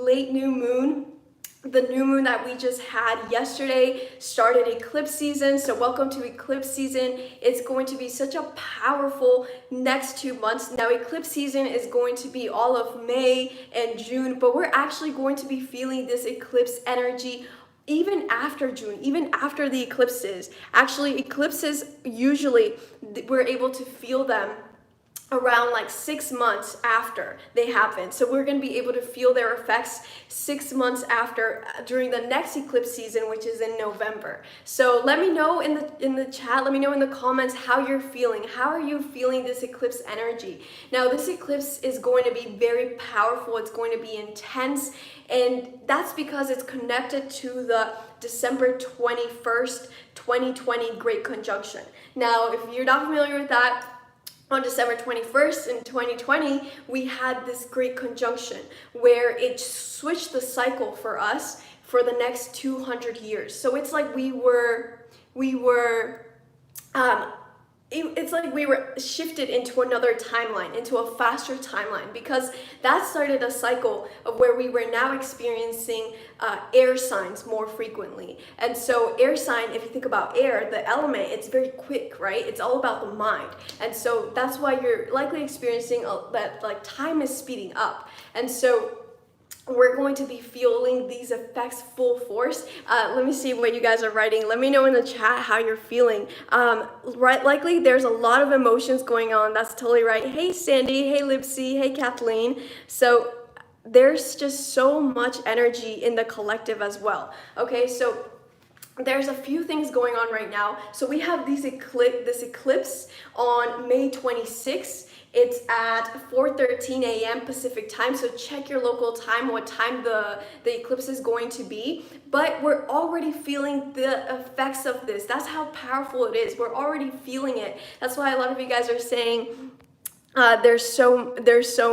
late new moon. The new moon that we just had yesterday started eclipse season. So welcome to eclipse season. It's going to be such a powerful next 2 months. Now eclipse season is going to be all of May and June, but we're actually going to be feeling this eclipse energy even after June, even after the eclipses. Actually, eclipses, usually we're able to feel them around like 6 months after they happen. So we're going to be able to feel their effects 6 months after, during the next eclipse season, which is in November. So let me know in the chat, let me know in the comments how you're feeling. How are you feeling this eclipse energy? Now this eclipse is going to be very powerful. It's going to be intense, and that's because it's connected to the December 21st, 2020 Great Conjunction. Now, if you're not familiar with that, on December 21st in 2020, we had this great conjunction where it switched the cycle for us for the next 200 years. So it's like it's like we were shifted into another timeline, into a faster timeline, because that started a cycle of where we were now experiencing air signs more frequently. And so air sign, if you think about air, the element, it's very quick, right? It's all about the mind. And so that's why you're likely experiencing that like time is speeding up. And so we're going to be feeling these effects full force. Let me see what you guys are writing. Let me know in the chat how you're feeling. Right, likely there's a lot of emotions going on. That's totally right. Hey Sandy, hey Lipsy, hey Kathleen. So there's just so much energy in the collective as well. Okay, so there's a few things going on right now. So we have this eclipse on May 26th. It's at 4:13 a.m. Pacific time, so check your local time, what time the eclipse is going to be. But we're already feeling the effects of this. That's how powerful it is. We're already feeling it. That's why a lot of you guys are saying there's so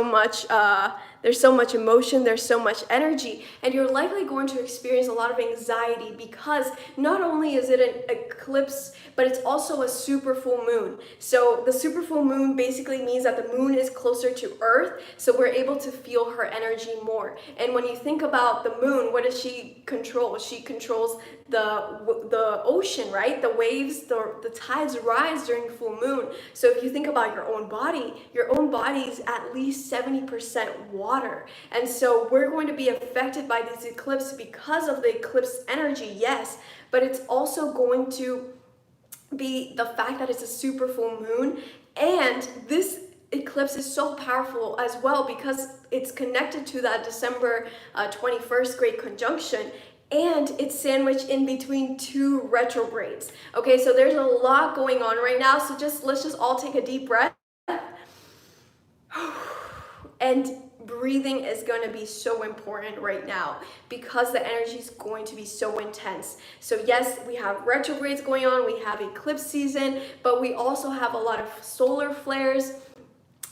much emotion, there's so much energy, and you're likely going to experience a lot of anxiety, because not only is it an eclipse, but it's also a super full moon. So the super full moon basically means that the moon is closer to Earth, so we're able to feel her energy more. And when you think about the moon, what does she control? She controls the ocean, right? The waves, the tides rise during full moon. So if you think about your own body is at least 70% water. And so we're going to be affected by this eclipse because of the eclipse energy, yes, but it's also going to be the fact that it's a super full moon. And this eclipse is so powerful as well because it's connected to that December 21st Great Conjunction, and it's sandwiched in between two retrogrades. Okay, so there's a lot going on right now, so let's just all take a deep breath. And breathing is going to be so important right now because the energy is going to be so intense. So yes, we have retrogrades going on, we have eclipse season, but we also have a lot of solar flares.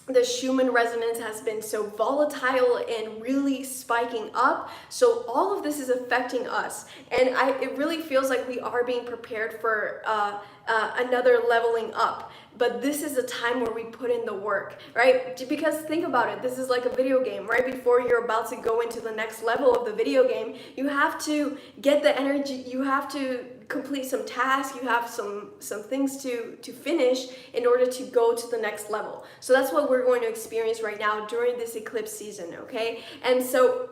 The Schumann resonance has been so volatile and really spiking up. So all of this is affecting us. And it really feels like we are being prepared for another leveling up. But this is a time where we put in the work, right? Because think about it, this is like a video game. Right before you're about to go into the next level of the video game, you have to get the energy, you have to complete some tasks, you have some things to finish in order to go to the next level. So that's what we're going to experience right now during this eclipse season, okay? And so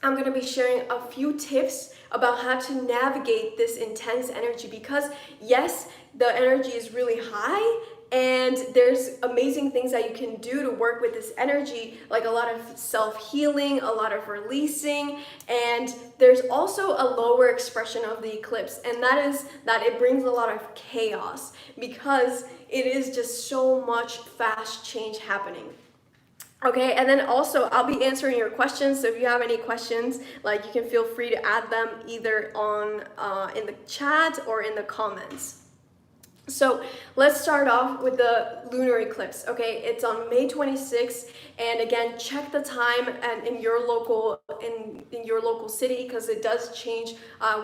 I'm going to be sharing a few tips about how to navigate this intense energy, because yes, the energy is really high, and there's amazing things that you can do to work with this energy, like a lot of self-healing, a lot of releasing, and there's also a lower expression of the eclipse, and that is that it brings a lot of chaos because it is just so much fast change happening. Okay, and then also I'll be answering your questions, so if you have any questions, like, you can feel free to add them either on in the chat or in the comments. So let's start off with the lunar eclipse. Okay, it's on May 26th, and again, check the time and in your local city, because it does change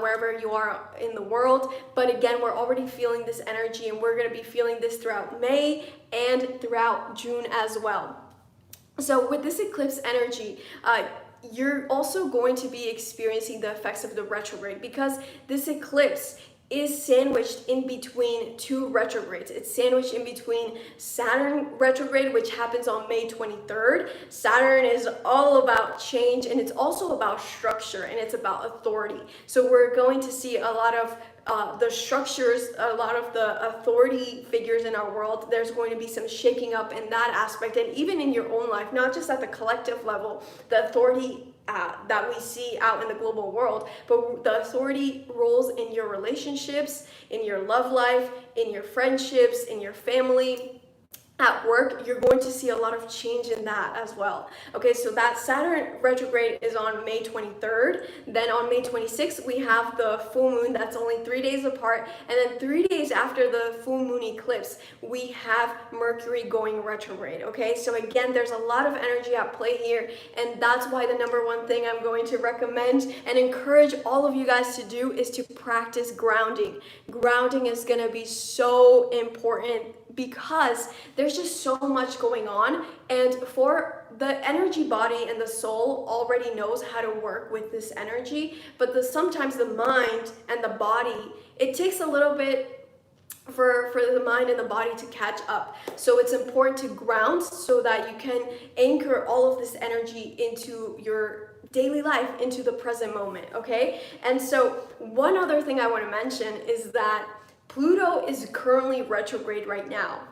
wherever you are in the world. But again, we're already feeling this energy, and we're going to be feeling this throughout May and throughout June as well. So with this eclipse energy, you're also going to be experiencing the effects of the retrograde, because this eclipse is sandwiched in between two retrogrades. It's sandwiched in between Saturn retrograde, which happens on May 23rd. Saturn is all about change, and it's also about structure, and it's about authority. So we're going to see a lot of the structures, a lot of the authority figures in our world. There's going to be some shaking up in that aspect, and even in your own life, not just at the collective level, the authority that we see out in the global world, but the authority roles in your relationships, in your love life, in your friendships, in your family, at work. You're going to see a lot of change in that as well. Okay, so that Saturn retrograde is on May 23rd. Then on May 26th, we have the full moon that's only 3 days apart. And then 3 days after the full moon eclipse, we have Mercury going retrograde. Okay, so again, there's a lot of energy at play here. And that's why the number one thing I'm going to recommend and encourage all of you guys to do is to practice grounding. Grounding is going to be so important, because there's just so much going on, and for the energy body and the soul already knows how to work with this energy, but sometimes the mind and the body, it takes a little bit for the mind and the body to catch up. So it's important to ground so that you can anchor all of this energy into your daily life, into the present moment, okay? And so one other thing I want to mention is that Pluto is currently retrograde right now.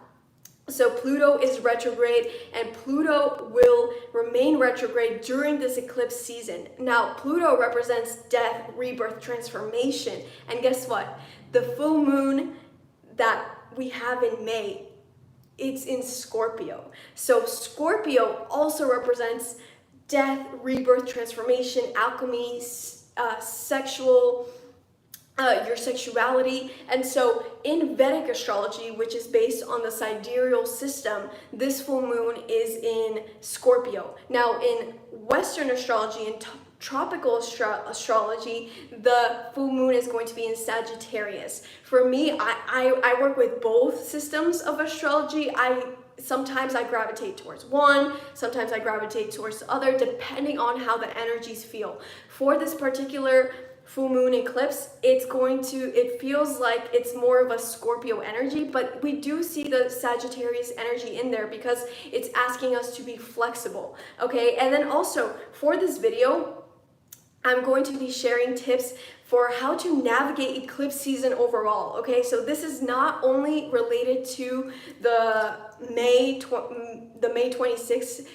So Pluto is retrograde, and Pluto will remain retrograde during this eclipse season. Now, Pluto represents death, rebirth, transformation. And guess what? The full moon that we have in May, it's in Scorpio. So Scorpio also represents death, rebirth, transformation, alchemy, your sexuality. And so in Vedic astrology, which is based on the sidereal system, this full moon is in Scorpio. Now in Western astrology and tropical astrology, the full moon is going to be in Sagittarius. For me, I work with both systems of astrology. Sometimes I gravitate towards one, sometimes I gravitate towards the other, depending on how the energies feel. For this particular full moon eclipse, it feels like it's more of a Scorpio energy, but we do see the Sagittarius energy in there because it's asking us to be flexible, okay? And then also for this video, I'm going to be sharing tips for how to navigate eclipse season overall, okay? So this is not only related to the May 26th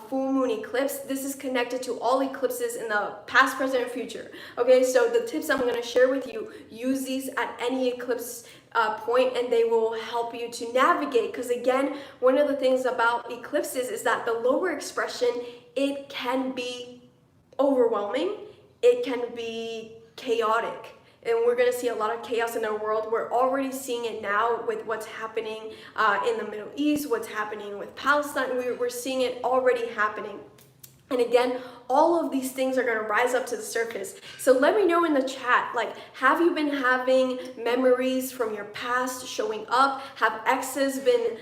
full moon eclipse. This is connected to all eclipses in the past, present, and future, okay? So the tips I'm gonna share with you, use these at any eclipse point, and they will help you to navigate, because again, one of the things about eclipses is that the lower expression, it can be overwhelming, it can be chaotic, and we're going to see a lot of chaos in our world. We're already seeing it now with what's happening in the Middle East, what's happening with Palestine. We're seeing it already happening. And again, all of these things are going to rise up to the surface. So let me know in the chat, like, have you been having memories from your past showing up? Have exes been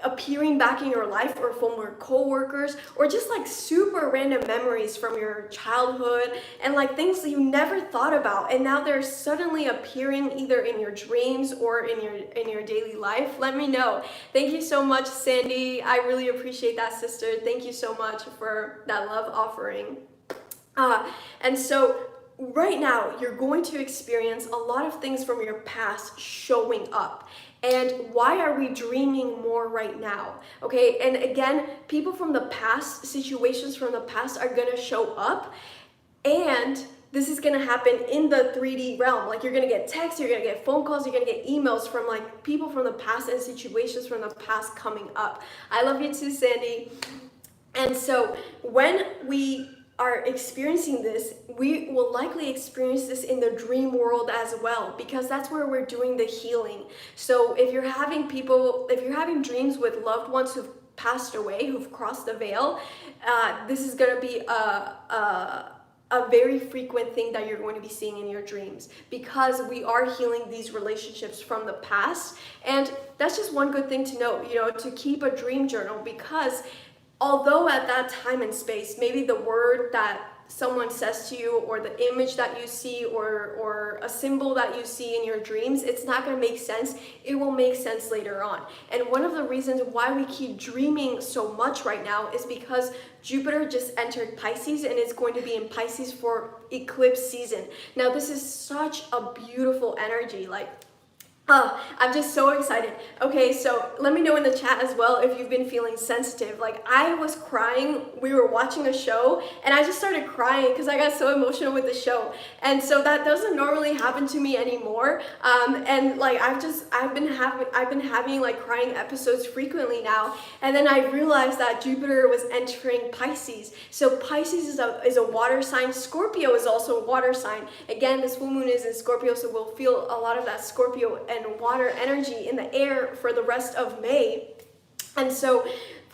appearing back in your life, or from your co-workers, or just like super random memories from your childhood, and like things that you never thought about, and now they're suddenly appearing either in your dreams or in your daily life? Let me know. Thank you so much, Sandy. I really appreciate that, sister. Thank you so much for that love offering. And so right now, you're going to experience a lot of things from your past showing up. And why are we dreaming more right now? Okay, and again, people from the past, situations from the past are gonna show up, and this is gonna happen in the 3D realm. Like, you're gonna get texts, you're gonna get phone calls, you're gonna get emails from like people from the past and situations from the past coming up. I love you too, Sandy. And so when we are experiencing this, we will likely experience this in the dream world as well, because that's where we're doing the healing. So if you're having dreams with loved ones who've passed away, who've crossed the veil, this is going to be a very frequent thing that you're going to be seeing in your dreams, because we are healing these relationships from the past. And that's just one good thing to know, to keep a dream journal, because although at that time and space, maybe the word that someone says to you, or the image that you see, or a symbol that you see in your dreams, it's not going to make sense. It will make sense later on. And one of the reasons why we keep dreaming so much right now is because Jupiter just entered Pisces and is going to be in Pisces for eclipse season. Now this is such a beautiful energy. Like, I'm just so excited. Okay, so let me know in the chat as well if you've been feeling sensitive. Like, I was crying, we were watching a show, and I just started crying because I got so emotional with the show. And so that doesn't normally happen to me anymore. And like, I've been having like crying episodes frequently now. And then I realized that Jupiter was entering Pisces. So Pisces is a water sign. Scorpio is also a water sign. Again, this full moon is in Scorpio, so we'll feel a lot of that Scorpio and water energy in the air for the rest of May. And so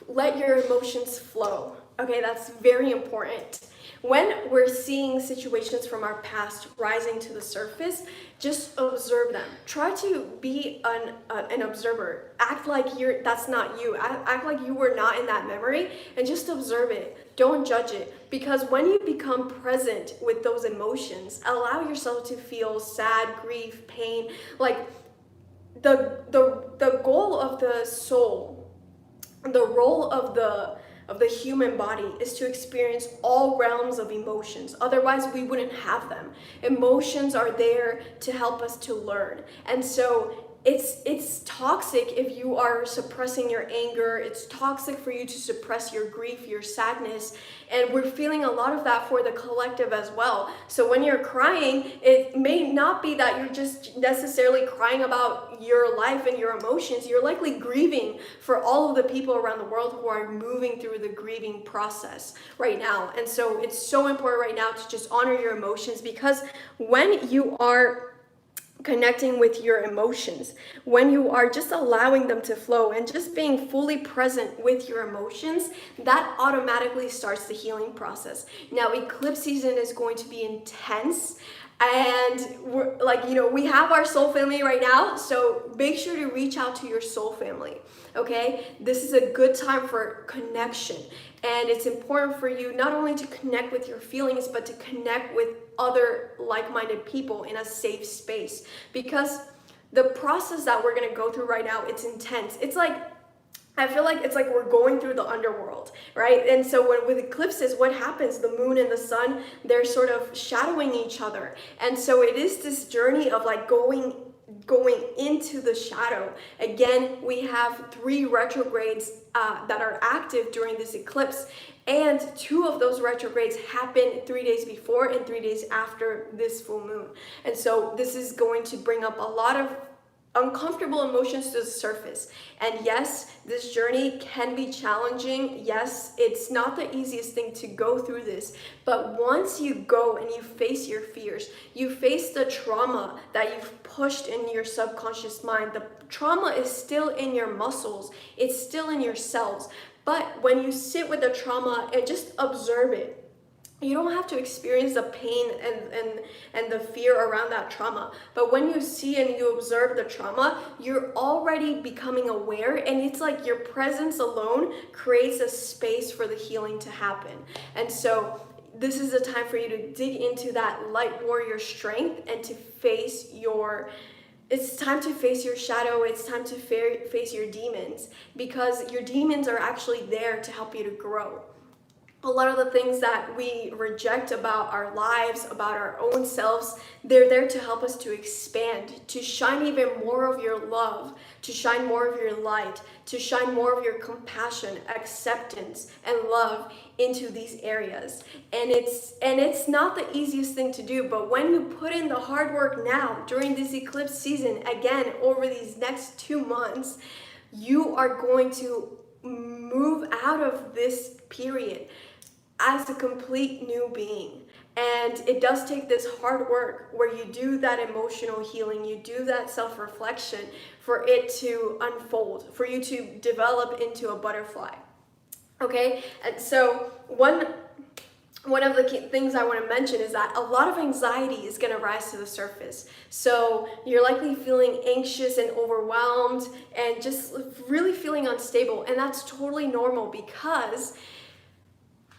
let your emotions flow. Okay, that's very important. When we're seeing situations from our past rising to the surface, just observe them. Try to be an observer. Act like that's not you. Act like you were not in that memory, and just observe it. Don't judge it, because when you become present with those emotions, allow yourself to feel sad, grief, pain. Like, the goal of the soul, the role of the human body is to experience all realms of emotions. Otherwise, we wouldn't have them. Emotions are there to help us to learn. And so it's toxic if you are suppressing your anger. It's toxic for you to suppress your grief, your sadness. And we're feeling a lot of that for the collective as well. So when you're crying, it may not be that you're just necessarily crying about your life and your emotions. You're likely grieving for all of the people around the world who are moving through the grieving process right now. And so it's so important right now to just honor your emotions, because when you are connecting with your emotions, when you are just allowing them to flow and just being fully present with your emotions, that automatically starts the healing process. Now, eclipse season is going to be intense, and we're like, we have our soul family right now, so make sure to reach out to your soul family. Okay, this is a good time for connection, and it's important for you not only to connect with your feelings, but to connect with other like-minded people in a safe space, because the process that we're going to go through right now, it's intense. It's like, I feel like it's like we're going through the underworld, right? And so with eclipses, what happens? The moon and the sun, they're sort of shadowing each other. And so it is this journey of like going into the shadow. Again, we have 3 retrogrades that are active during this eclipse, and 2 of those retrogrades happen 3 days before and 3 days after this full moon. And so this is going to bring up a lot of uncomfortable emotions to the surface. And yes, this journey can be challenging. Yes, it's not the easiest thing to go through this, but once you go and you face your fears, you face the trauma that you've pushed in your subconscious mind. The trauma is still in your muscles, it's still in your cells. But when you sit with the trauma and just observe it, you don't have to experience the pain and the fear around that trauma. But when you see and you observe the trauma, you're already becoming aware, and it's like your presence alone creates a space for the healing to happen. And so this is a time for you to dig into that light warrior strength and to face it's time to face your shadow. It's time to face your demons, because your demons are actually there to help you to grow. A lot of the things that we reject about our lives, about our own selves, they're there to help us to expand, to shine even more of your love, to shine more of your light, to shine more of your compassion, acceptance, and love into these areas. And it's not the easiest thing to do, but when you put in the hard work now during this eclipse season, again, over these next 2 months, you are going to move out of this period as a complete new being. And it does take this hard work where you do that emotional healing, you do that self-reflection for it to unfold, for you to develop into a butterfly. Okay? And so one one of the key things I want to mention is that a lot of anxiety is going to rise to the surface. So you're likely feeling anxious and overwhelmed and just really feeling unstable. And that's totally normal because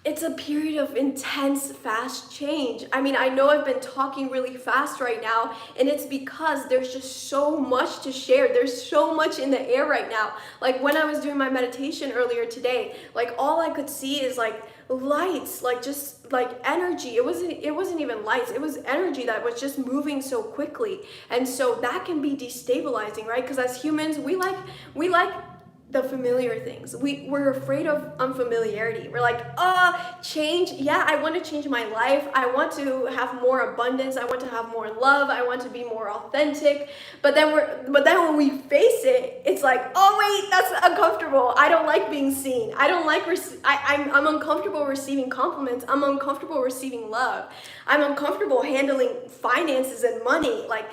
it's a period of intense, fast change. I mean, I know I've been talking really fast right now, and it's because there's just so much to share. There's so much in the air right now. Like when I was doing my meditation earlier today, like all I could see is like lights, like just like energy. It wasn't even lights. It was energy that was just moving so quickly. And so that can be destabilizing, right? Because as humans, we like the familiar things. We're afraid of unfamiliarity. We're like, change. Yeah, I want to change my life. I want to have more abundance. I want to have more love. I want to be more authentic. But then when we face it, it's like, oh wait, that's uncomfortable. I don't like being seen. I don't like I'm uncomfortable receiving compliments. I'm uncomfortable receiving love. I'm uncomfortable handling finances and money. Like,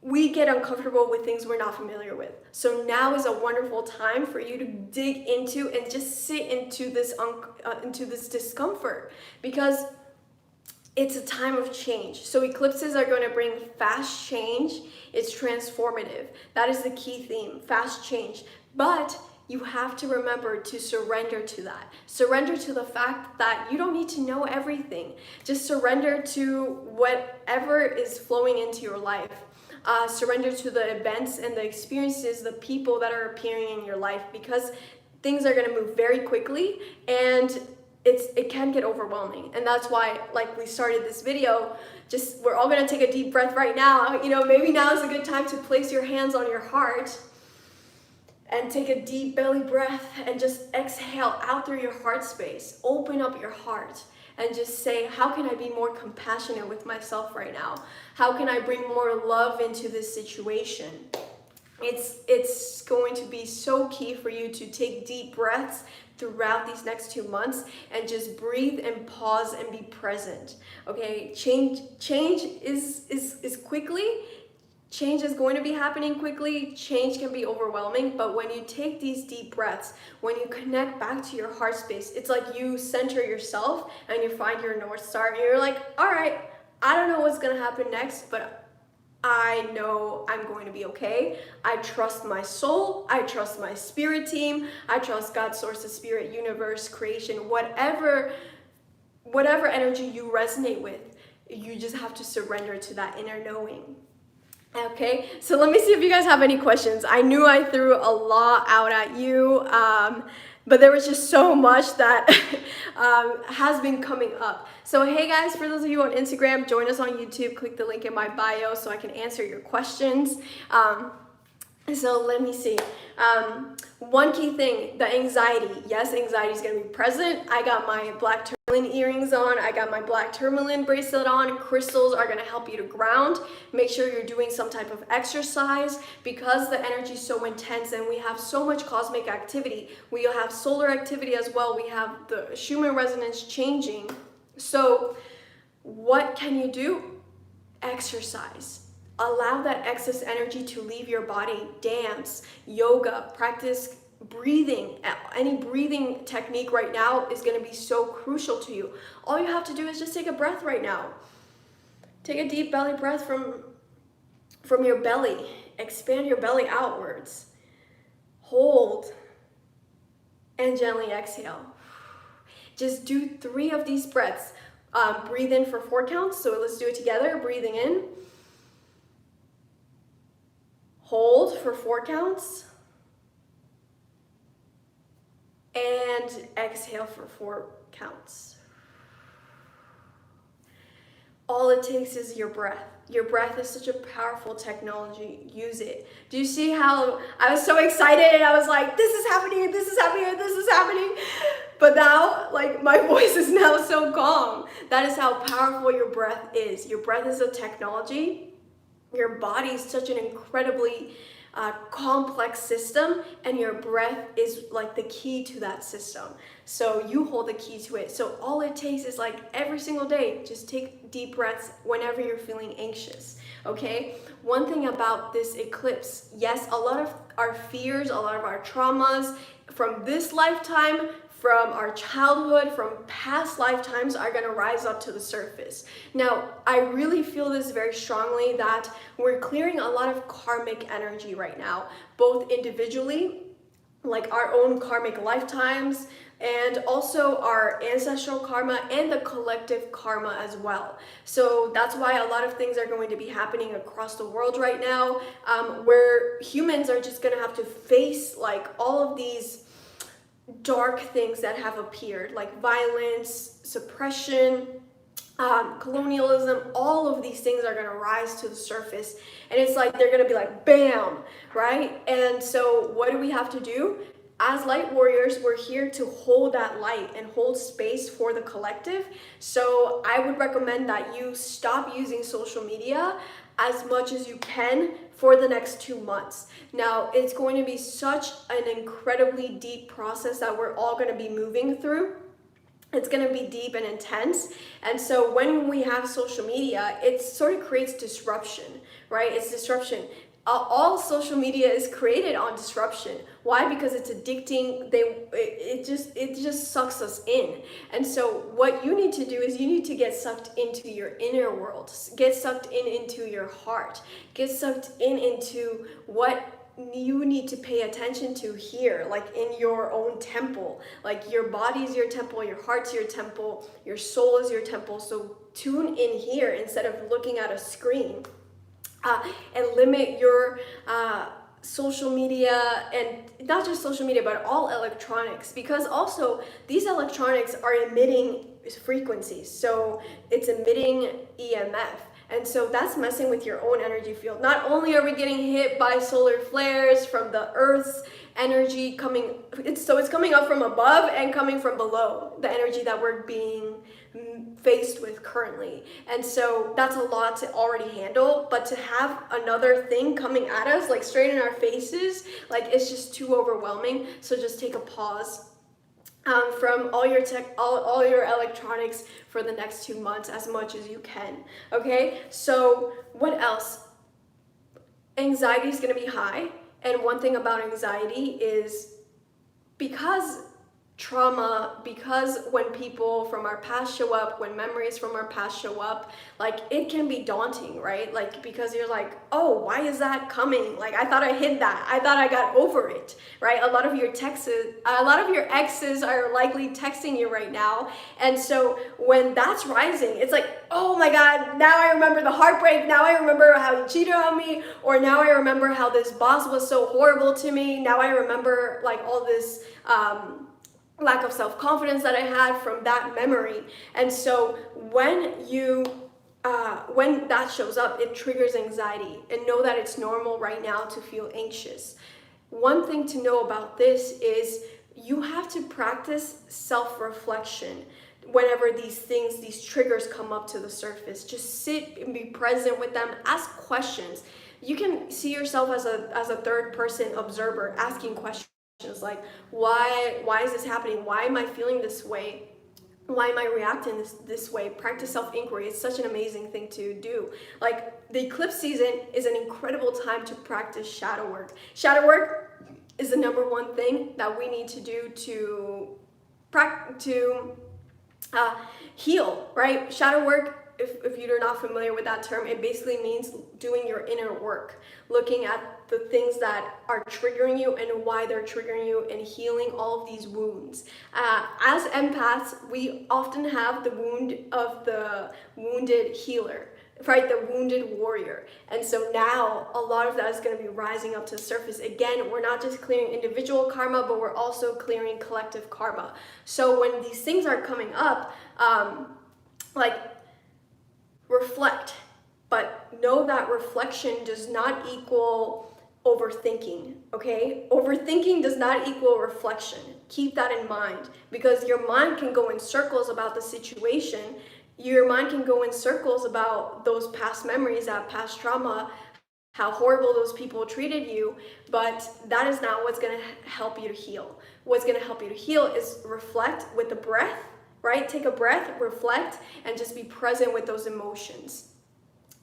we get uncomfortable with things we're not familiar with. So now is a wonderful time for you to dig into and just sit into this discomfort, because it's a time of change. So eclipses are going to bring fast change. It's transformative. That is the key theme, fast change. But you have to remember to surrender to that. Surrender to the fact that you don't need to know everything. Just surrender to whatever is flowing into your life. Surrender to the events and the experiences, the people that are appearing in your life, because things are going to move very quickly and it can get overwhelming. And that's why, like we started this video, we're all going to take a deep breath right now. You know, maybe now is a good time to place your hands on your heart and take a deep belly breath and just exhale out through your heart space. Open up your heart and just say, how can I be more compassionate with myself right now? How can I bring more love into this situation? It's going to be so key for you to take deep breaths throughout these next 2 months and just breathe and pause and be present. Okay, change is quickly. Change is going to be happening quickly. Change can be overwhelming, but when you take these deep breaths, when you connect back to your heart space, it's like you center yourself and you find your North Star and you're like, all right, I don't know what's gonna happen next, but I know I'm going to be okay. I trust my soul. I trust my spirit team. I trust God, source of spirit, universe, creation, whatever energy you resonate with, you just have to surrender to that inner knowing. Okay, so let me see if you guys have any questions. I knew I threw a lot out at you, but there was just so much that has been coming up. So hey guys, for those of you on Instagram, join us on YouTube. Click the link in my bio so I can answer your questions. So let me see. One key thing, the anxiety. Yes, anxiety is going to be present. I got my black tourmaline earrings on. I got my black tourmaline bracelet on. Crystals are going to help you to ground. Make sure you're doing some type of exercise, because the energy is so intense and we have so much cosmic activity. We have solar activity as well. We have the Schumann resonance changing. So what can you do? Exercise. Allow that excess energy to leave your body. Dance, yoga, practice breathing. Any breathing technique right now is going to be so crucial to you. All you have to do is just take a breath right now. Take a deep belly breath from your belly. Expand your belly outwards. Hold and gently exhale. Just do 3 of these breaths. Breathe in for 4 counts. So let's do it together. Breathing in. Hold for 4 counts. And exhale for 4 counts. All it takes is your breath. Your breath is such a powerful technology. Use it. Do you see how I was so excited and I was like, this is happening, this is happening, this is happening. But now, like, my voice is now so calm. That is how powerful your breath is. Your breath is a technology. Your body is such an incredibly complex system, and your breath is like the key to that system. So you hold the key to it. So all it takes is, like, every single day, just take deep breaths whenever you're feeling anxious. Okay? One thing about this eclipse, yes, a lot of our fears, a lot of our traumas from this lifetime from our childhood, from past lifetimes are going to rise up to the surface. Now, I really feel this very strongly that we're clearing a lot of karmic energy right now, both individually, like our own karmic lifetimes, and also our ancestral karma and the collective karma as well. So that's why a lot of things are going to be happening across the world right now, where humans are just going to have to face like all of these dark things that have appeared, like violence, suppression, colonialism. All of these things are going to rise to the surface, and it's like they're going to be like bam, right? And so what do we have to do? As light warriors, we're here to hold that light and hold space for the collective. So I would recommend that you stop using social media as much as you can for the next 2 months. Now, it's going to be such an incredibly deep process that we're all going to be moving through. It's going to be deep and intense. And so when we have social media, it sort of creates disruption, right? It's disruption. All social media is created on disruption. Why? Because it's addicting. It just sucks us in. And so what you need to do is you need to get sucked into your inner world, get sucked into your heart, get sucked into what you need to pay attention to here, like in your own temple. Like your body is your temple, your heart's your temple, your soul is your temple. So tune in here instead of looking at a screen. And limit your social media, and not just social media, but all electronics, because also these electronics are emitting frequencies. So it's emitting EMF. And so that's messing with your own energy field. Not only are we getting hit by solar flares from the Earth's energy it's coming up from above and coming from below, the energy that we're being faced with currently. And so that's a lot to already handle, but to have another thing coming at us, like straight in our faces, like it's just too overwhelming. So just take a pause from all your all your electronics for the next 2 months as much as you can. Okay, so what else? Anxiety is going to be high, and one thing about anxiety is because when people from our past show up, when memories from our past show up, like it can be daunting, right? Like, because you're like, oh, why is that coming? Like, I thought I hid that. I thought I got over it, right? A lot of your exes are likely texting you right now. And so when that's rising, it's like, oh my God, now I remember the heartbreak. Now I remember how you cheated on me. Or now I remember how this boss was so horrible to me. Now I remember like all this, lack of self-confidence that I had from that memory. And so when that shows up, it triggers anxiety, and know that it's normal right now to feel anxious. One thing to know about this is you have to practice self-reflection whenever these triggers come up to the surface. Just sit and be present with them, ask questions. You can see yourself as a third person observer, asking questions like, why is this happening? Why am I feeling this way? Why am I reacting this way? Practice self-inquiry. It's such an amazing thing to do. Like, the eclipse season is an incredible time to practice shadow work. Shadow work is the number one thing that we need to do to heal, right? Shadow work, if you're not familiar with that term, it basically means doing your inner work, looking at the things that are triggering you and why they're triggering you, and healing all of these wounds. As empaths, we often have the wound of the wounded healer, right? The wounded warrior. And so now a lot of that is going to be rising up to the surface. Again, we're not just clearing individual karma, but we're also clearing collective karma. So when these things are coming up, reflect, but know that reflection does not equal overthinking, okay? Overthinking does not equal reflection. Keep that in mind, because your mind can go in circles about the situation. Your mind can go in circles about those past memories, that past trauma, how horrible those people treated you, but that is not what's going to help you to heal. What's going to help you to heal is reflect with the breath, right? Take a breath, reflect, and just be present with those emotions,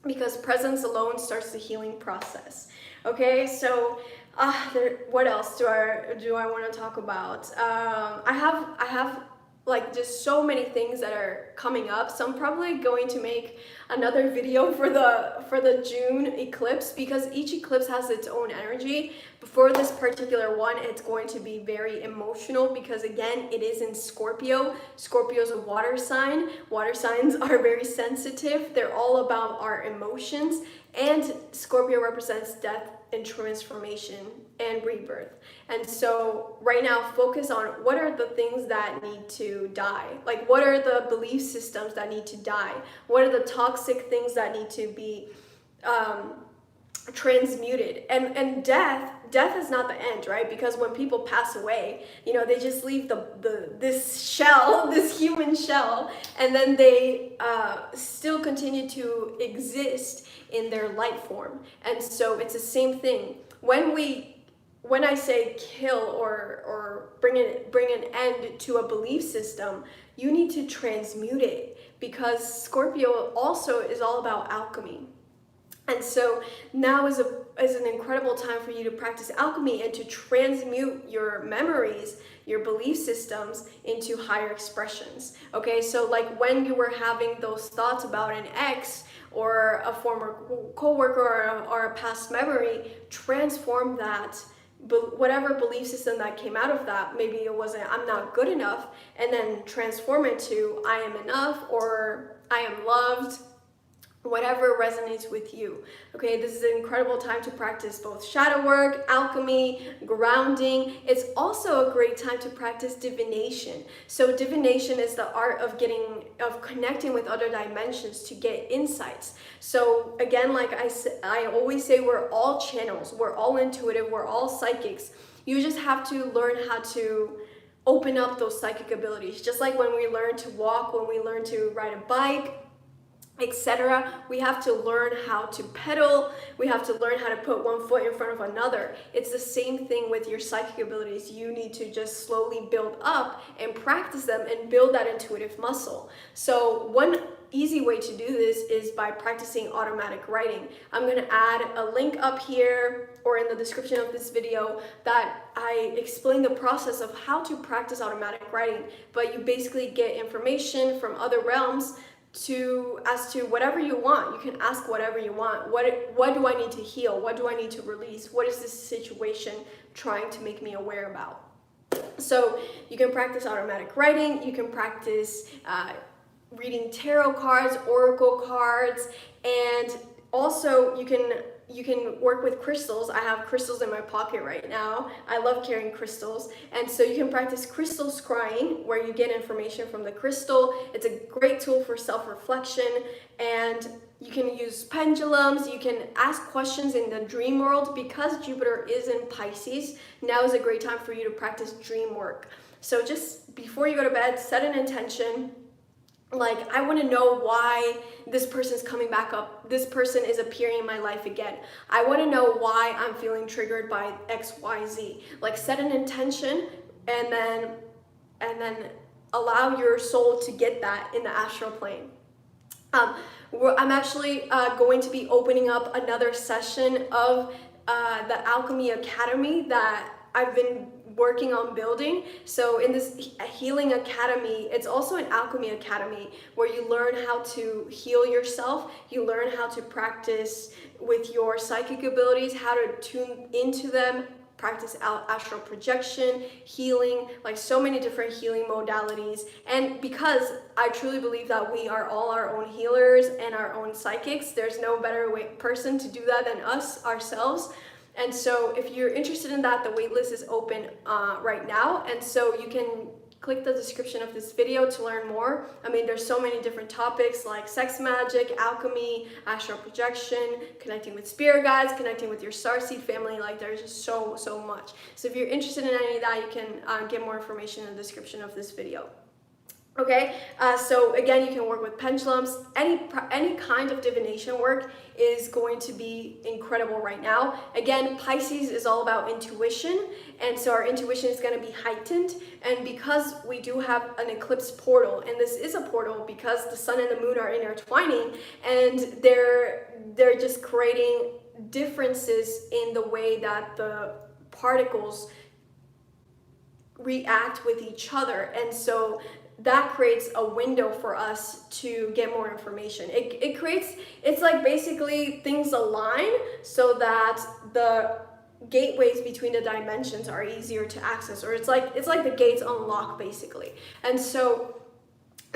because presence alone starts the healing process. Okay, so What else do I want to talk about? I have like just so many things that are coming up. So I'm probably going to make another video for the June eclipse, because each eclipse has its own energy. Before this particular one, it's going to be very emotional, because again, it is in Scorpio. Scorpio is a water sign. Water signs are very sensitive. They're all about our emotions, and Scorpio represents death and transformation and rebirth. And so right now, focus on what are the things that need to die. Like, what are the belief systems that need to die? What are the toxic things that need to be transmuted? And death is not the end, right? Because when people pass away, they just leave this shell, this human shell, and then they still continue to exist in their light form. And so it's the same thing. When I say kill or bring an end to a belief system, you need to transmute it, because Scorpio also is all about alchemy. And so now is an incredible time for you to practice alchemy and to transmute your memories, your belief systems into higher expressions. Okay, so like when you were having those thoughts about an ex or a former coworker or a past memory, transform that. Whatever belief system that came out of that, maybe it wasn't I'm not good enough, and then transform it to I am enough or I am loved. Whatever resonates with you. Okay, this is an incredible time to practice both shadow work, alchemy, grounding. It's also a great time to practice divination. So divination is the art of connecting with other dimensions to get insights. So again, like I always say, we're all channels, we're all intuitive, we're all psychics. You just have to learn how to open up those psychic abilities. Just like when we learn to walk, when we learn to ride a bike, etc. We have to learn how to pedal. We have to learn how to put one foot in front of another. It's the same thing with your psychic abilities. You need to just slowly build up and practice them and build that intuitive muscle. So one easy way to do this is by practicing automatic writing. I'm going to add a link up here or in the description of this video that I explain the process of how to practice automatic writing. But you basically get information from other realms as to whatever you want. You can ask whatever you want. What do I need to heal? What do I need to release? What is this situation trying to make me aware about? So you can practice automatic writing. You can practice reading tarot cards, oracle cards, and also you can work with crystals. I have crystals in my pocket right now. I love carrying crystals. And so you can practice crystal scrying, where you get information from the crystal. It's a great tool for self-reflection. And you can use pendulums. You can ask questions in the dream world. Because Jupiter is in Pisces, now is a great time for you to practice dream work. So just before you go to bed, set an intention. Like, I want to know why this person's coming back up. This person is appearing in my life again. I want to know why I'm feeling triggered by XYZ. Like, set an intention and then allow your soul to get that in the astral plane. I'm actually going to be opening up another session of the Alchemy Academy that I've been working on building. So in this healing academy, it's also an alchemy academy where you learn how to heal yourself. You learn how to practice with your psychic abilities, how to tune into them, practice astral projection, healing, like so many different healing modalities. And because I truly believe that we are all our own healers and our own psychics, there's no better person to do that than us ourselves. And so if you're interested in that, the waitlist is open right now. And so you can click the description of this video to learn more. I mean, there's so many different topics like sex magic, alchemy, astral projection, connecting with spirit guides, connecting with your starseed family. Like, there's just so much. So if you're interested in any of that, you can get more information in the description of this video. Okay, so again, you can work with pendulums. Any kind of divination work is going to be incredible right now. Again, Pisces is all about intuition, and so our intuition is going to be heightened. And because we do have an eclipse portal, and this is a portal because the sun and the moon are intertwining, and they're just creating differences in the way that the particles react with each other. And so that creates a window for us to get more information. It creates, it's like basically things align so that the gateways between the dimensions are easier to access, or it's like the gates unlock basically. And so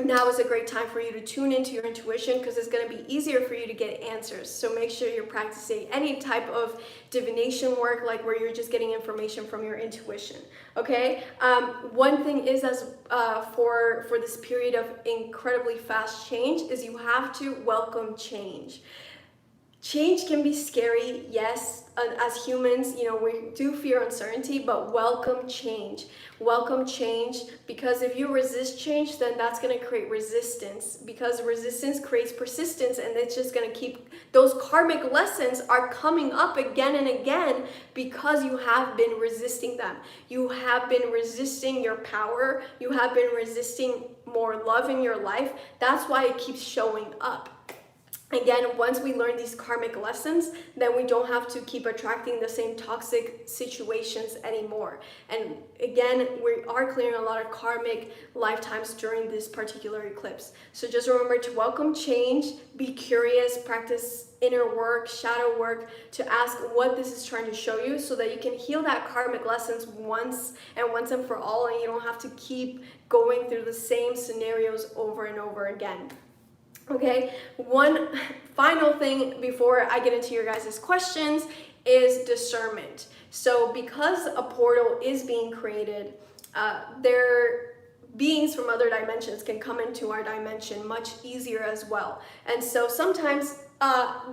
now is a great time for you to tune into your intuition, because it's going to be easier for you to get answers. So make sure you're practicing any type of divination work, like where you're just getting information from your intuition. Okay. One thing is, as for this period of incredibly fast change, is you have to welcome change. Change can be scary, yes. As humans, you know, we do fear uncertainty, but welcome change. Welcome change, because if you resist change, then that's going to create resistance, because resistance creates persistence, and it's just going to keep, those karmic lessons are coming up again and again because you have been resisting them. You have been resisting your power. You have been resisting more love in your life. That's why it keeps showing up. Again, once we learn these karmic lessons, then we don't have to keep attracting the same toxic situations anymore. And again, we are clearing a lot of karmic lifetimes during this particular eclipse. So just remember to welcome change, be curious, practice inner work, shadow work, to ask what this is trying to show you, so that you can heal that karmic lessons once and for all, and you don't have to keep going through the same scenarios over and over again. Okay, one final thing before I get into your guys' questions is discernment. So because a portal is being created, beings from other dimensions can come into our dimension much easier as well. And so sometimes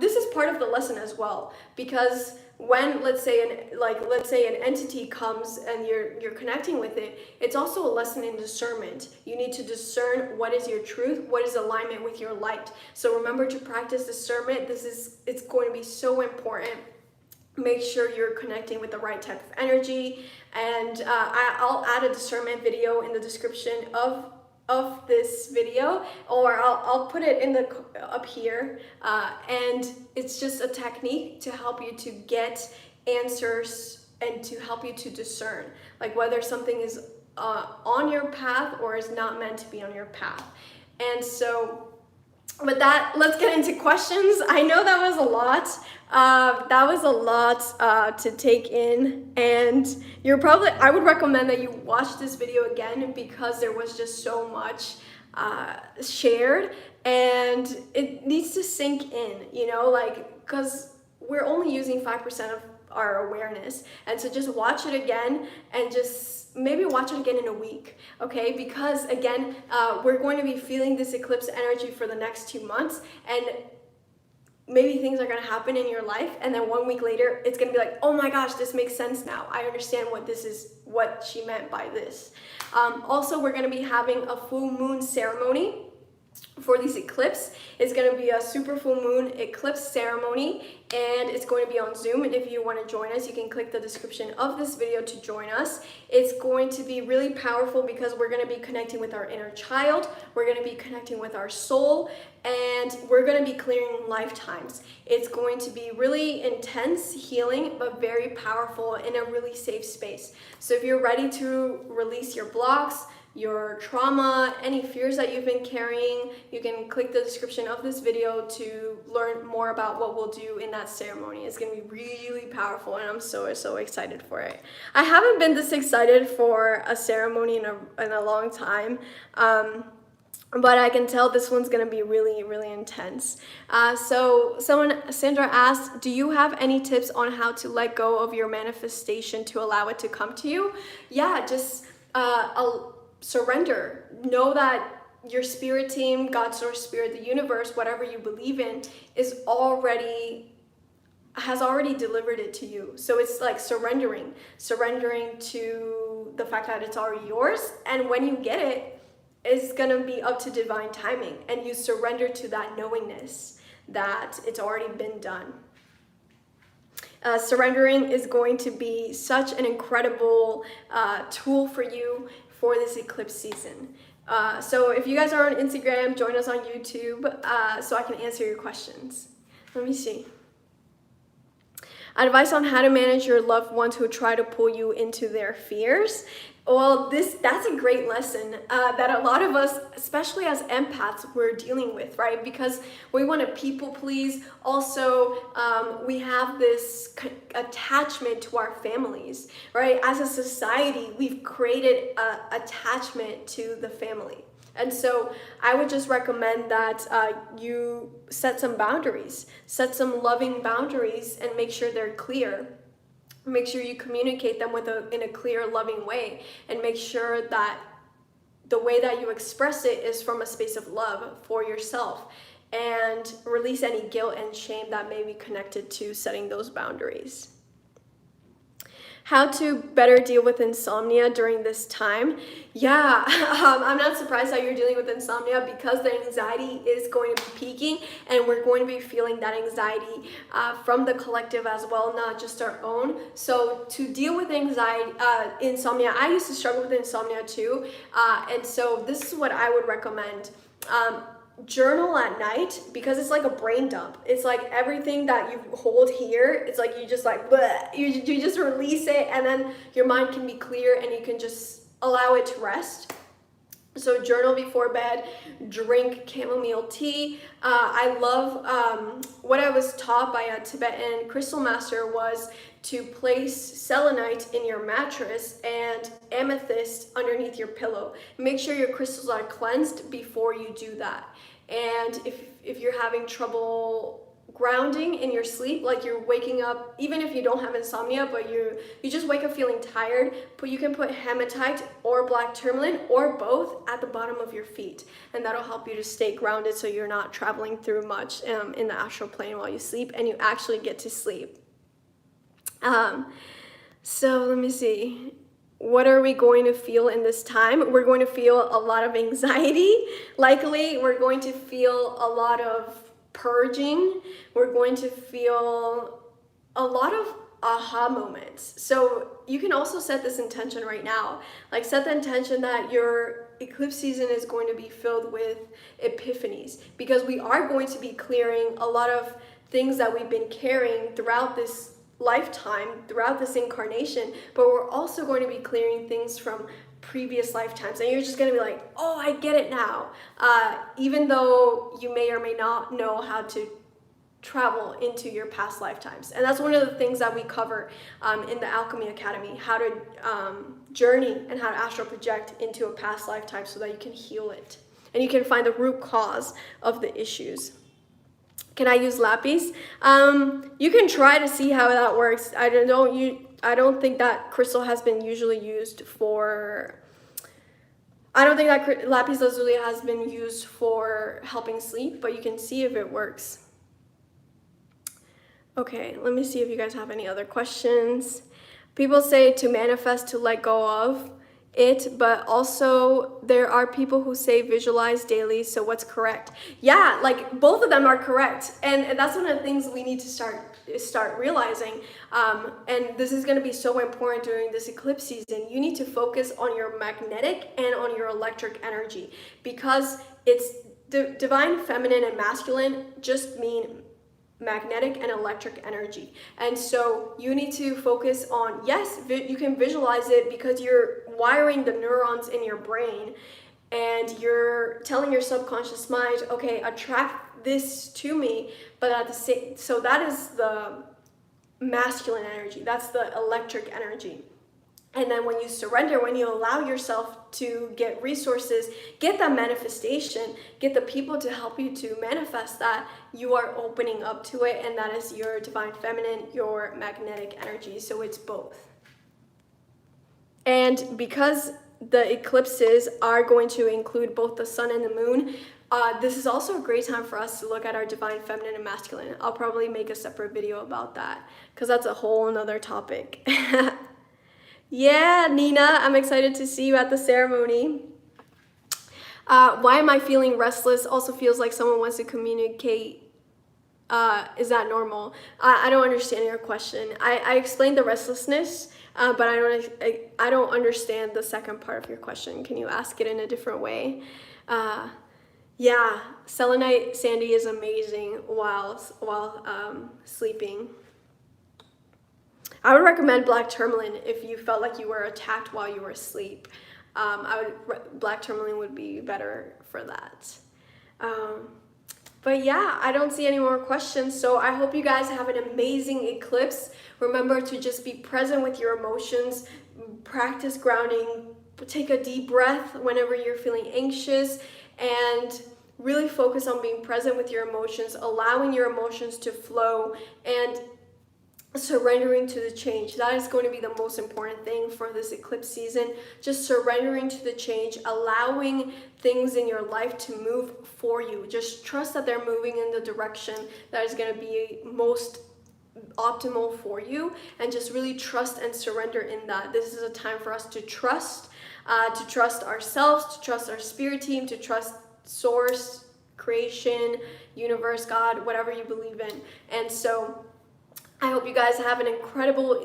this is part of the lesson as well, because when let's say an entity comes and you're connecting with it, it's also a lesson in discernment. You need to discern what is your truth, what is alignment with your light. So remember to practice discernment. It's going to be so important. Make sure you're connecting with the right type of energy, and I'll add a discernment video in the description of this video, or I'll put it in the up here, and it's just a technique to help you to get answers and to help you to discern, like whether something is on your path or is not meant to be on your path. And so with that, let's get into questions. I know that was a lot. To take in, and I would recommend that you watch this video again, because there was just so much shared, and it needs to sink in, you know, like, because we're only using 5% of our awareness. And so just watch it again, and just maybe watch it again in a week, okay? Because again, we're going to be feeling this eclipse energy for the next 2 months, and maybe things are going to happen in your life, and then 1 week later it's going to be like, oh my gosh, this makes sense now. I understand what she meant by this. Also, we're going to be having a full moon ceremony for this eclipse. It's going to be a super full moon eclipse ceremony, and it's going to be on Zoom. And if you want to join us, you can click the description of this video to join us. It's going to be really powerful, because we're going to be connecting with our inner child, we're going to be connecting with our soul, and we're going to be clearing lifetimes. It's going to be really intense healing, but very powerful in a really safe space. So if you're ready to release your blocks, your trauma, any fears that you've been carrying, you can click the description of this video to learn more about what we'll do in that ceremony. It's going to be really powerful, and I'm so excited for it. I haven't been this excited for a ceremony in a long time, but I can tell this one's going to be really intense. So Sandra asked, do you have any tips on how to let go of your manifestation to allow it to come to you? Yeah, just surrender. Know that your spirit team, God, source, spirit, the universe, whatever you believe in, has already delivered it to you. So it's like surrendering to the fact that it's already yours, and when you get it, it's gonna be up to divine timing, and you surrender to that knowingness that it's already been done. Surrendering is going to be such an incredible tool for you for this eclipse season. So if you guys are on Instagram, join us on YouTube so I can answer your questions. Let me see. Advice on how to manage your loved ones who try to pull you into their fears. Well, that's a great lesson that a lot of us, especially as empaths, we're dealing with, right? Because we want to people please. Also, we have this attachment to our families, right? As a society, we've created attachment to the family. And so I would just recommend that you set some boundaries, set some loving boundaries, and make sure they're clear. Make sure you communicate them in a clear, loving way, and make sure that the way that you express it is from a space of love for yourself, and release any guilt and shame that may be connected to setting those boundaries. How to better deal with insomnia during this time. Yeah, I'm not surprised that you're dealing with insomnia, because the anxiety is going to be peaking, and we're going to be feeling that anxiety from the collective as well, not just our own. So to deal with anxiety, insomnia, I used to struggle with insomnia too, and so this is what I would recommend. Journal at night, because it's like a brain dump. It's like everything that you hold here, it's like you just like bleh, you just release it, and then your mind can be clear and you can just allow it to rest. So journal before bed, drink chamomile tea. I love what I was taught by a Tibetan crystal master was to place selenite in your mattress and amethyst underneath your pillow. Make sure your crystals are cleansed before you do that. And if you're having trouble grounding in your sleep, like you're waking up, even if you don't have insomnia, but you just wake up feeling tired, but you can put hematite or black tourmaline or both at the bottom of your feet, and that'll help you to stay grounded so you're not traveling through much in the astral plane while you sleep, and you actually get to sleep. So let me see. What are we going to feel in this time? We're going to feel a lot of anxiety. Likely, we're going to feel a lot of purging. We're going to feel a lot of aha moments. So you can also set this intention right now. Like, set the intention that your eclipse season is going to be filled with epiphanies, because we are going to be clearing a lot of things that we've been carrying throughout this lifetime, throughout this incarnation, but we're also going to be clearing things from previous lifetimes, and you're just going to be like, oh, I get it now, even though you may or may not know how to travel into your past lifetimes. And that's one of the things that we cover in the Alchemy Academy, how to journey and how to astral project into a past lifetime so that you can heal it and you can find the root cause of the issues. Can I use lapis? You can try to see how that works. I don't think that crystal has been usually used for. I don't think that lapis lazuli has been used for helping sleep, but you can see if it works. Okay, let me see if you guys have any other questions. People say to manifest, to let go of it, but also there are people who say visualize daily. So what's correct? Yeah, like both of them are correct, and that's one of the things we need to start realizing. And this is going to be so important during this eclipse season. You need to focus on your magnetic and on your electric energy, because it's the divine feminine and masculine just mean magnetic and electric energy. And so you need to focus on, yes, you can visualize it because you're wiring the neurons in your brain and you're telling your subconscious mind, okay, attract this to me, but at the same, so that is the masculine energy, that's the electric energy. And then when you surrender, when you allow yourself to get resources, get that manifestation, get the people to help you to manifest that, you are opening up to it, and that is your divine feminine, your magnetic energy. So it's both. And because the eclipses are going to include both the sun and the moon, this is also a great time for us to look at our divine feminine and masculine. I'll probably make a separate video about that because that's a whole nother topic. Yeah, Nina, I'm excited to see you at the ceremony. Why am I feeling restless? Also feels like someone wants to communicate. Is that normal? I don't understand your question. I explained the restlessness, but I don't understand the second part of your question. Can you ask it in a different way? Yeah, selenite Sandy is amazing while sleeping. I would recommend black tourmaline if you felt like you were attacked while you were asleep. Black tourmaline would be better for that. But yeah, I don't see any more questions. So I hope you guys have an amazing eclipse. Remember to just be present with your emotions, practice grounding, take a deep breath whenever you're feeling anxious, and really focus on being present with your emotions, allowing your emotions to flow, and surrendering to the change. That is going to be the most important thing for this eclipse season. Just surrendering to the change, allowing things in your life to move for you. Just trust that they're moving in the direction that is going to be most optimal for you, and just really trust and surrender in that. This is a time for us to trust ourselves, to trust our spirit team, to trust source, creation, universe, God, whatever you believe in. And so I hope you guys have an incredible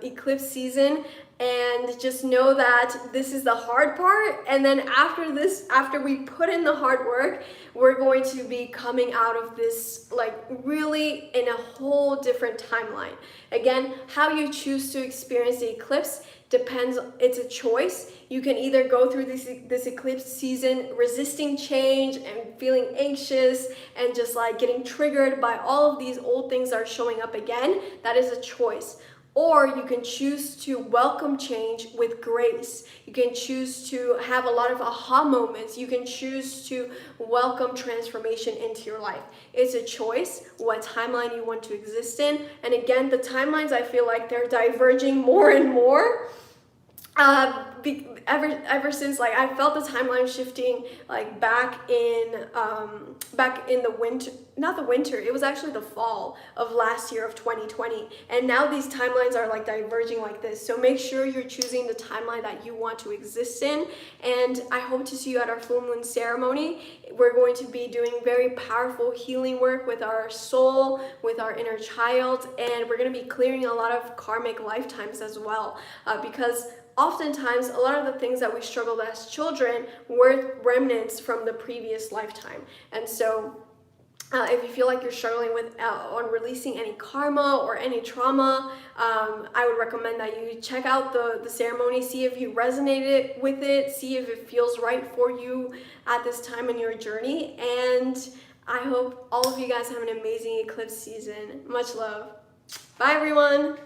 eclipse season, and just know that this is the hard part, and then after we put in the hard work, we're going to be coming out of this like really in a whole different timeline. Again, how you choose to experience the eclipse depends, it's a choice. You can either go through this eclipse season resisting change and feeling anxious and just like getting triggered by all of these old things that are showing up again. That is a choice. Or you can choose to welcome change with grace. You can choose to have a lot of aha moments. You can choose to welcome transformation into your life. It's a choice what timeline you want to exist in. And again, the timelines, I feel like they're diverging more and more. Ever since like I felt the timeline shifting like back in the winter, not the winter, it was actually the fall of last year of 2020, and now these timelines are like diverging like this. So make sure you're choosing the timeline that you want to exist in, and I hope to see you at our full moon ceremony. We're going to be doing very powerful healing work with our soul, with our inner child, and we're going to be clearing a lot of karmic lifetimes as well, because oftentimes, a lot of the things that we struggled as children were remnants from the previous lifetime. And so if you feel like you're struggling with on releasing any karma or any trauma, I would recommend that you check out the ceremony, see if you resonated with it, see if it feels right for you at this time in your journey. And I hope all of you guys have an amazing eclipse season. Much love. Bye, everyone.